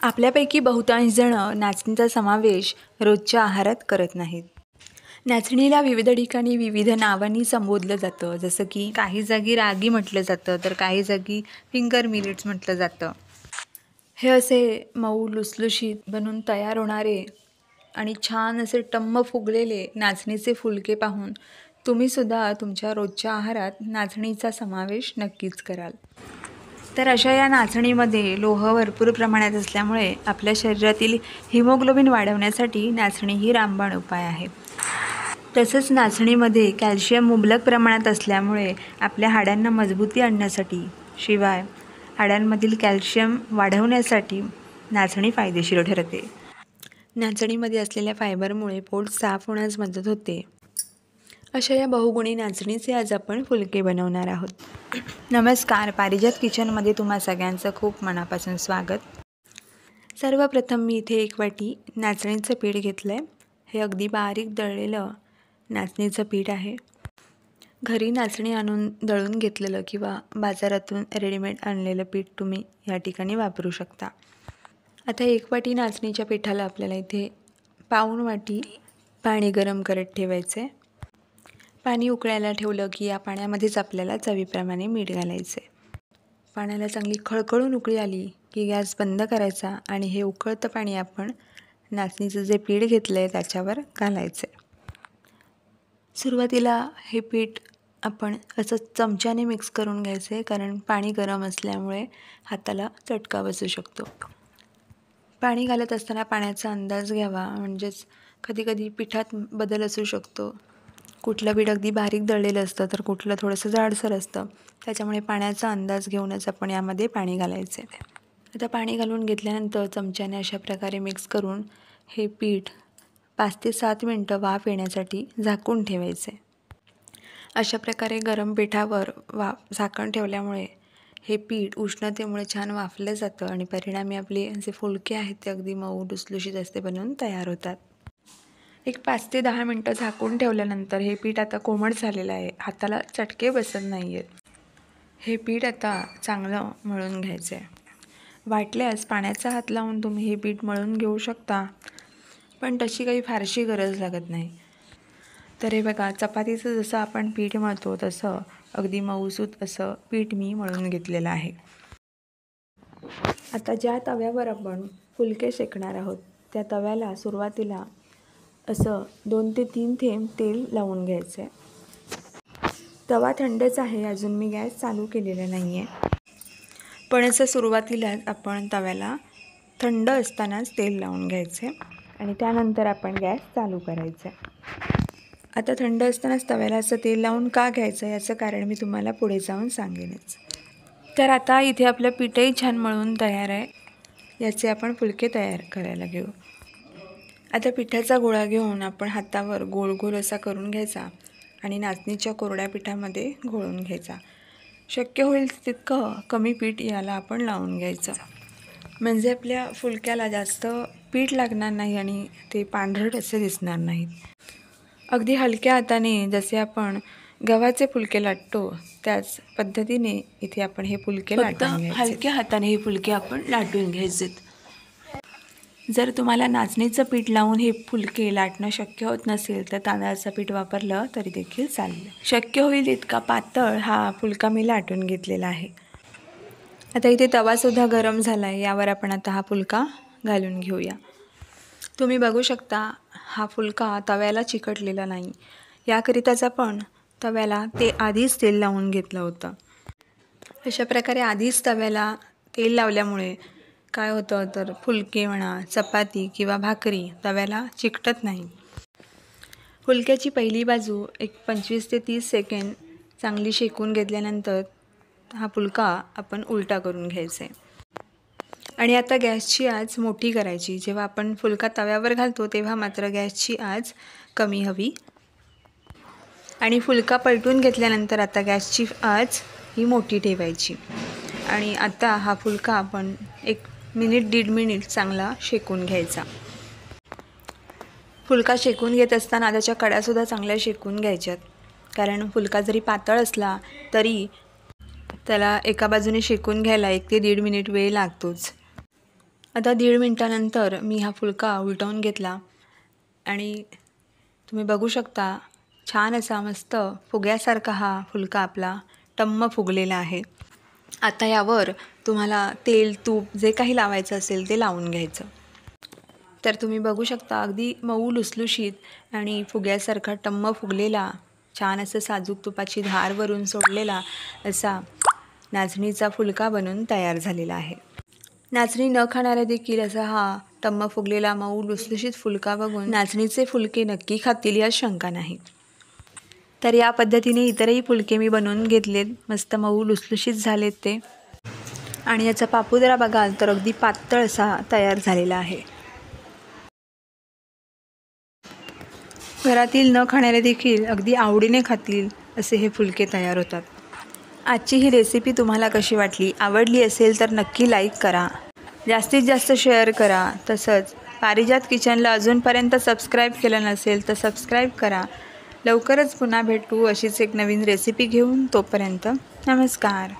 आपल्यापैकी बहुतांश जण नाचणीचा समावेश रोजच्या आहारात करत नाहीत. नाचणीला विविध ठिकाणी विविध नावांनी संबोधलं जातं, जसं की काही जागी रागी म्हटलं जातं, तर काही जागी फिंगर मिलेट्स म्हटलं जातं. हे असे मऊ लुसलुशीत बनून तयार होणारे आणि छान असे टम्म फुगलेले नाचणीचे फुलके पाहून तुम्हीसुद्धा तुमच्या रोजच्या आहारात नाचणीचा समावेश नक्कीच कराल. तर अशा या नाचणीमध्ये लोह भरपूर प्रमाणात असल्यामुळे आपल्या शरीरातील हिमोग्लोबिन वाढवण्यासाठी नाचणी ही रामबाण उपाय आहे. तसंच नाचणीमध्ये कॅल्शियम मुबलक प्रमाणात असल्यामुळे आपल्या हाडांना मजबूती आणण्यासाठी, शिवाय हाडांमधील कॅल्शियम वाढवण्यासाठी नाचणी फायदेशीर ठरते. नाचणीमध्ये असलेल्या फायबरमुळे पोट साफ होण्यास मदत होते. अशा या बहुगुणी नाचणीचे आज आपण फुलके बनवणार आहोत. नमस्कार, पारिजात किचनमध्ये तुम्हा सगळ्यांचं खूप मनापासून स्वागत. सर्वप्रथम मी इथे 1 वाटी नाचणीचं पीठ घेतलं आहे. हे अगदी बारीक दळलेलं नाचणीचं पीठ आहे. घरी नाचणी आणून दळून घेतलेलं किंवा बाजारातून रेडीमेड आणलेलं पीठ तुम्ही या ठिकाणी वापरू शकता. आता 1 वाटी नाचणीच्या पिठाला आपल्याला इथे पाऊण वाटी पाणी गरम करत ठेवायचं आहे. पाणी उकळायला ठेवलं की या पाण्यामध्येच आपल्याला चवीप्रमाणे मीठ घालायचं आहे. पाण्याला चांगली खळखळून उकळी आली की गॅस बंद करायचा आणि हे उकळतं पाणी आपण नाचणीचं जे पीठ घेतलं आहे त्याच्यावर घालायचं आहे. सुरुवातीला हे पीठ आपण असं चमच्याने मिक्स करून घ्यायचं आहे, कारण पाणी गरम असल्यामुळे हाताला चटका बसू शकतो. पाणी घालत असताना पाण्याचा अंदाज घ्यावा, म्हणजेच कधीकधी पिठात बदल असू शकतो. कुठलं पीठ अगदी बारीक दळलेलं असतं तर कुठलं थोडंसं जाडसर असतं, त्याच्यामुळे पाण्याचा अंदाज घेऊनच आपण यामध्ये पाणी घालायचं आहे. आता पाणी घालून घेतल्यानंतर चमच्याने अशा प्रकारे मिक्स करून हे पीठ 5 ते 7 मिनटं वाफ येण्यासाठी झाकून ठेवायचे. अशा प्रकारे गरम पिठावर झाकण ठेवल्यामुळे हे पीठ उष्णतेमुळे छान वाफलं जातं आणि परिणामी आपले जे फुलके आहेत ते अगदी मऊ लुसलुशीत असे बनवून तयार होतात. एक 5 ते 10 मिनटं झाकून ठेवल्यानंतर हे पीठ आता कोमट झालेलं आहे, हाताला चटके बसत नाही आहेत. हे पीठ आता चांगलं मळून घ्यायचं आहे. वाटल्यास पाण्याचा हात लावून तुम्ही हे पीठ मळून घेऊ शकता, पण तशी काही फारशी गरज लागत नाही. तर हे बघा, चपातीचं जसं आपण पीठ मळतो तसं अगदी मऊसूत असं पीठ मी मळून घेतलेलं आहे. आता ज्या तव्यावर आपण फुलके शेकणार आहोत त्या तव्याला सुरुवातीला असं 2 ते 3 थेंब तेल लावून घ्यायचं आहे. तवा थंडच आहे, अजून मी गॅस चालू केलेला नाही आहे, पण असं सुरुवातीलाच आपण तव्याला थंड असतानाच तेल लावून घ्यायचं आहे आणि त्यानंतर आपण गॅस चालू करायचा आहे. आता थंड असतानाच तव्याला असं तेल लावून का घ्यायचं याचं कारण मी तुम्हाला पुढे जाऊन सांगेनच. तर आता इथे आपलं पीठही छान मळून तयार आहे. याचे आपण फुलके तयार करायला घेऊ. आता पिठाचा गोळा घेऊन आपण हातावर गोल गोल असा करून घ्यायचा आणि नाचणीच्या कोरड्या पिठामध्ये घोळून घ्यायचा. शक्य होईल तितकं कमी पीठ याला आपण लावून घ्यायचं, म्हणजे आपल्या फुलक्याला जास्त पीठ लागणार नाही आणि ते पांढरट असे दिसणार नाहीत. अगदी हलक्या हाताने जसे आपण गव्हाचे फुलके लाटतो त्याच पद्धतीने इथे आपण हे फुलके लाटून घ्यायचे. हलक्या हाताने हे फुलके आपण लाटून घ्यायचे. जर तुम्हाला नाचणीचं पीठ लावून हे फुलके लाटणं शक्य होत नसेल तर तांदळाचं पीठ वापरलं तरी देखील चालेल. शक्य होईल इतका पातळ हा फुलका मी लाटून घेतलेला आहे. आता इथे तवासुद्धा गरम झाला आहे, यावर आपण आता हा फुलका घालून घेऊया. तुम्ही बघू शकता हा फुलका तव्याला चिकटलेला नाही, याकरिताच आपण तव्याला आधीच तेल लावून घेतलं होतं. अशा प्रकारे आधीच तव्याला तेल लावल्यामुळे काय होतं तर फुलके म्हणा, चपाती किंवा भाकरी तव्याला चिकटत नाही. फुलक्याची पहिली बाजू एक 25 ते 30 सेकंद चांगली शेकून घेतल्यानंतर हा फुलका आपण उलटा करून घ्यायचा आहे. आणि आता गॅसची आच मोठी करायची. जेव्हा आपण फुलका तव्यावर घालतो तेव्हा मात्र गॅसची आच कमी हवी. आणि फुलका पलटून घेतल्यानंतर आता गॅसची आच ही मोठी ठेवायची. आणि आता हा फुलका आपण 1 मिनिट 1.5 मिनिट चांगला शेकून घ्यायचा. फुलका शेकून घेत असताना त्याच्या कड्यासुद्धा चांगल्या शेकून घ्यायच्यात, कारण फुलका जरी पातळ असला तरी त्याला एका बाजूने शेकून घ्यायला 1 ते 1.5 मिनिट वेळ लागतोच. आता 1.5 मिनटानंतर मी हा फुलका उलटवून घेतला आणि तुम्ही बघू शकता छान असा मस्त फुग्यासारखा हा फुलका आपला टम्म फुगलेला आहे. आता यावर तुम्हाला तेल तूप जे काही लावायचं असेल ते लावून घ्यायचं. तर तुम्ही बघू शकता अगदी मऊ लुसलुशीत आणि फुग्यासारखा टम्म फुगलेला छान असं साजूक तुपाची धार वरून सोडलेला असा नाचणीचा फुलका बनून तयार झालेला आहे. नाचणी न खाणारे देखील असा हा टम्म फुगलेला मऊ लुसलुशीत फुलका बघून नाचणीचे फुलके नक्की खातील यात शंका नाही. तर या पद्धतीने इतरही फुलके मी बनवून घेतलेत. मस्त मऊ लुसलुशीत झालेत ते आणि याचा पापुद्रा बघाल तर अगदी पातळ असा तयार झालेला आहे. घरातील न खाणारे देखील अगदी आवडीने खातील असे हे फुलके तयार होतात. आजची ही रेसिपी तुम्हाला कशी वाटली? आवडली असेल तर नक्की लाईक करा, जास्तीत जास्त शेअर करा. तसंच पारिजात किचनला अजूनपर्यंत सबस्क्राईब केलं नसेल तर सबस्क्राईब करा. लवकरच पुन्हा भेटू अशीच एक नवीन रेसिपी घेऊन. तोपर्यंत नमस्कार.